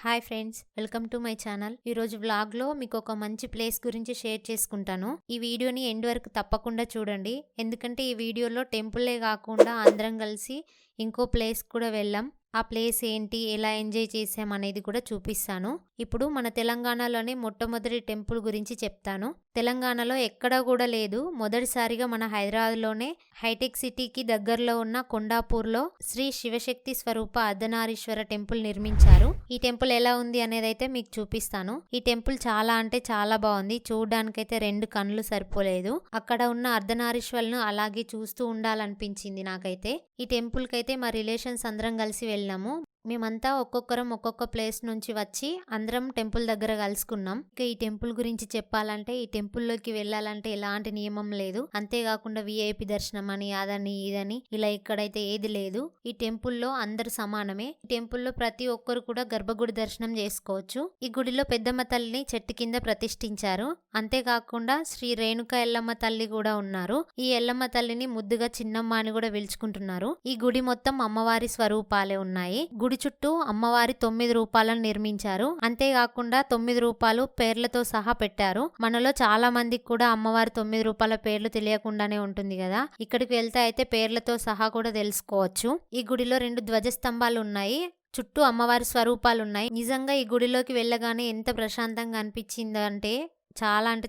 Hi friends, welcome to my channel. ఈరోజు వ్లాగ్లో మీకు ఒక మంచి ప్లేస్ గురించి షేర్ చేసుకుంటాను. ఈ వీడియోని ఎండ్ వరకు తప్పకుండా చూడండి. ఎందుకంటే ఈ వీడియోలో టెంపులే కాకుండా అందరం కలిసి ఇంకో ప్లేస్ కూడా వెళ్ళాం. ఆ ప్లేస్ ఏంటి, ఎలా ఎంజాయ్ చేసాం అనేది కూడా చూపిస్తాను. ఇప్పుడు మన తెలంగాణలోనే మొట్టమొదటి టెంపుల్ గురించి చెప్తాను. తెలంగాణలో ఎక్కడా కూడా లేదు. మొదటిసారిగా మన హైదరాబాద్లోనే హైటెక్ సిటీకి దగ్గరలో ఉన్న కొండాపూర్లో శ్రీ శివశక్తి స్వరూప అర్ధనారీశ్వర టెంపుల్ నిర్మించారు. ఈ టెంపుల్ ఎలా ఉంది అనేది అయితే మీకు చూపిస్తాను. ఈ టెంపుల్ చాలా అంటే చాలా బాగుంది. చూడడానికైతే 2 కళ్ళు సరిపోలేదు. అక్కడ ఉన్న అర్ధనారీశ్వరులను అలాగే చూస్తూ ఉండాలనిపించింది నాకైతే. ఈ టెంపుల్ కైతే మా రిలేషన్స్ అందరం కలిసి వెళ్ళాము. మేమంతా ఒక్కొక్కరం ఒక్కొక్క ప్లేస్ నుంచి వచ్చి అందరం టెంపుల్ దగ్గర కలుసుకున్నాం. ఇక ఈ టెంపుల్ గురించి చెప్పాలంటే, ఈ టెంపుల్లోకి వెళ్ళాలంటే ఎలాంటి నియమం లేదు. అంతేకాకుండా విఐపి దర్శనం అని అదని ఇదని ఇలా ఇక్కడైతే ఏది లేదు. ఈ టెంపుల్లో అందరు సమానమే. ఈ టెంపుల్లో ప్రతి ఒక్కరు కూడా గర్భగుడి దర్శనం చేసుకోవచ్చు. ఈ గుడిలో పెద్దమ్మ తల్లిని చెట్టు కింద ప్రతిష్ఠించారు. అంతేకాకుండా శ్రీ రేణుక ఎల్లమ్మ తల్లి కూడా ఉన్నారు. ఈ ఎల్లమ్మ తల్లిని ముద్దుగా చిన్నమ్మ అని కూడా పిలుచుకుంటున్నారు. ఈ గుడి మొత్తం అమ్మవారి స్వరూపాలే ఉన్నాయి. గుడి చుట్టూ అమ్మవారి 9 రూపాలను నిర్మించారు. అంతేకాకుండా 9 రూపాలు పేర్లతో సహా పెట్టారు. మనలో చాలా మందికి కూడా అమ్మవారి 9 రూపాల పేర్లు తెలియకుండానే ఉంటుంది కదా. ఇక్కడికి వెళ్తే అయితే పేర్లతో సహా కూడా తెలుసుకోవచ్చు. ఈ గుడిలో 2 ధ్వజస్తంభాలు ఉన్నాయి. చుట్టూ అమ్మవారి స్వరూపాలు ఉన్నాయి. నిజంగా ఈ గుడిలోకి వెళ్ళగానే ఎంత ప్రశాంతంగా అనిపించిందంటే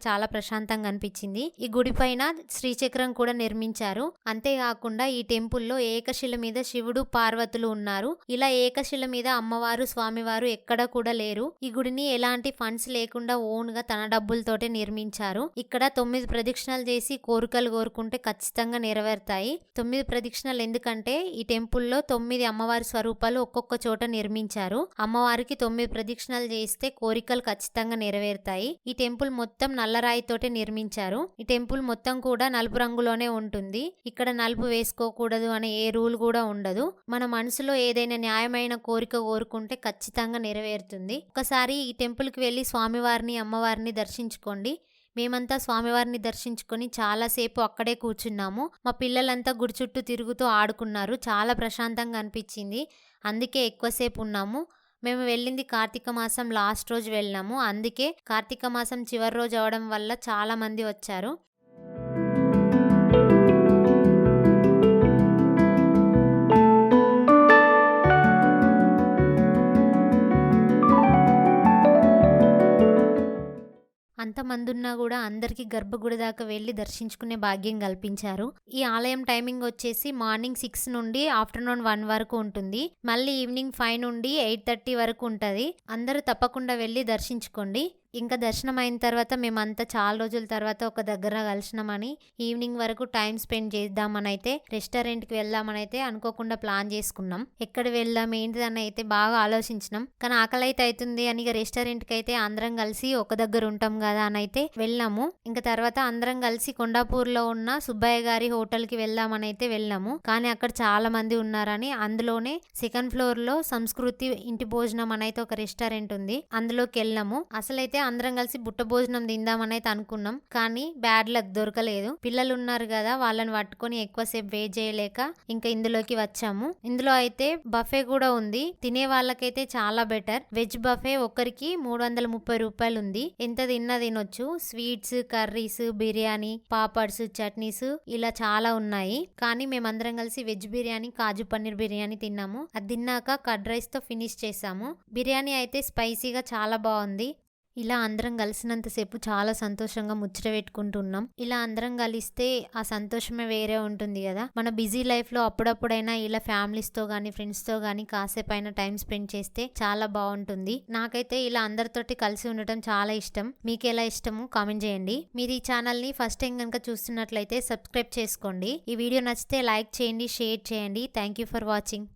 చాలా ప్రశాంతంగా అనిపించింది. ఈ గుడి పైన శ్రీచక్రం కూడా నిర్మించారు. అంతేకాకుండా ఈ టెంపుల్లో ఏకశిల మీద శివుడు పార్వతులు ఉన్నారు. ఇలా ఏకశిల మీద అమ్మవారు స్వామివారు ఎక్కడ కూడా లేరు. ఈ గుడిని ఎలాంటి ఫండ్స్ లేకుండా ఓన్ గా తన డబ్బులతోటే నిర్మించారు. ఇక్కడ 9 ప్రదక్షిణలు చేసి కోరికలు కోరుకుంటే ఖచ్చితంగా నెరవేరుతాయి. 9 ప్రదక్షిణలు ఎందుకంటే ఈ టెంపుల్లో 9 అమ్మవారి స్వరూపాలు ఒక్కొక్క చోట నిర్మించారు. అమ్మవారికి 9 ప్రదక్షిణలు చేస్తే కోరికలు ఖచ్చితంగా నెరవేరుతాయి. ఈ టెంపుల్ మొత్తం నల్లరాయితోటే నిర్మించారు. ఈ టెంపుల్ మొత్తం కూడా నలుపు రంగులోనే ఉంటుంది. ఇక్కడ నలుపు వేసుకోకూడదు అనే ఏ రూల్ కూడా ఉండదు. మన మనసులో ఏదైనా న్యాయమైన కోరిక కోరుకుంటే ఖచ్చితంగా నెరవేరుతుంది. ఒకసారి ఈ టెంపుల్ కి వెళ్ళి స్వామివారిని అమ్మవారిని దర్శించుకోండి. మేమంతా స్వామివారిని దర్శించుకొని చాలాసేపు అక్కడే కూర్చున్నాము. మా పిల్లలంతా గుడి చుట్టూ తిరుగుతూ ఆడుకున్నారు. చాలా ప్రశాంతంగా అనిపించింది. అందుకే ఎక్కువసేపు ఉన్నాము. మేము వెళ్ళింది కార్తీక మాసం లాస్ట్ రోజు వెళ్ళాము. అందుకే కార్తీక మాసం చివరి రోజు అవడం వల్ల చాలా మంది వచ్చారు. అంతమంది ఉన్నా కూడా అందరికీ గర్భగుడి దాకా వెళ్ళి దర్శించుకునే భాగ్యం కల్పించారు. ఈ ఆలయం టైమింగ్ వచ్చేసి మార్నింగ్ 6 నుండి ఆఫ్టర్నూన్ 1 వరకు ఉంటుంది. మళ్ళీ ఈవినింగ్ 5 నుండి 8:30 వరకు ఉంటుంది. అందరూ తప్పకుండా వెళ్ళి దర్శించుకోండి. ఇంకా దర్శనం అయిన తర్వాత మేమంతా చాలా రోజుల తర్వాత ఒక దగ్గర కలిసినామని ఈవినింగ్ వరకు టైం స్పెండ్ చేద్దామని అయితే రెస్టారెంట్కి వెళ్దామని అయితే అనుకోకుండా ప్లాన్ చేసుకున్నాం. ఎక్కడ వెళ్దాం ఏంటిదని అయితే బాగా ఆలోచించినాం. కానీ ఆకలి అయితే అవుతుంది అని రెస్టారెంట్కి అయితే అందరం కలిసి ఒక దగ్గర ఉంటాం కదా అని అయితే వెళ్ళాము. ఇంకా తర్వాత అందరం కలిసి కొండాపూర్లో ఉన్న సుబ్బయ్య గారి హోటల్కి వెళ్దామని అయితే వెళ్ళాము. కానీ అక్కడ చాలా మంది ఉన్నారని అందులోనే సెకండ్ ఫ్లోర్ లో సంస్కృతి ఇంటి భోజనం అని అయితే ఒక రెస్టారెంట్ ఉంది. అందులోకి వెళ్ళాము. అసలైతే అందరం కలిసి బుట్ట భోజనం తిందామని అయితే అనుకున్నాం. కానీ బ్యాడ్ లక్ దొరకలేదు. పిల్లలు ఉన్నారు కదా, వాళ్ళని పట్టుకొని ఎక్కువసేపు వెయిట్ చేయలేక ఇంకా ఇందులోకి వచ్చాము. ఇందులో అయితే బఫే కూడా ఉంది. తినే వాళ్ళకైతే చాలా బెటర్. వెజ్ బఫే ఒక్కరికి 330 రూపాయలు ఉంది. ఎంత తిన్నా తినొచ్చు. స్వీట్స్, కర్రీస్, బిర్యానీ, పాపడ్స్, చట్నీస్ ఇలా చాలా ఉన్నాయి. కానీ మేమందరం కలిసి వెజ్ బిర్యానీ, కాజు పన్నీర్ బిర్యానీ తిన్నాము. అది తిన్నాక కర్డ్ రైస్ తో ఫినిష్ చేసాము. బిర్యానీ అయితే స్పైసీగా చాలా బాగుంది. ఇలా అందరం కలిసినంతసేపు చాలా సంతోషంగా ముచ్చట పెట్టుకుంటున్నాం. ఇలా అందరం కలిస్తే ఆ సంతోషమే వేరే ఉంటుంది కదా. మన బిజీ లైఫ్ లో అప్పుడప్పుడైనా ఇలా ఫ్యామిలీస్ తో గానీ ఫ్రెండ్స్ తో గానీ కాసేపు అయినా టైం స్పెండ్ చేస్తే చాలా బాగుంటుంది. నాకైతే ఇలా అందరితోటి కలిసి ఉండటం చాలా ఇష్టం. మీకు ఎలా ఇష్టమో కామెంట్ చేయండి. మీరు ఈ ఛానల్ ని ఫస్ట్ టైం కనుక చూస్తున్నట్లయితే సబ్స్క్రైబ్ చేసుకోండి. ఈ వీడియో నచ్చితే లైక్ చేయండి, షేర్ చేయండి. Thank you for watching.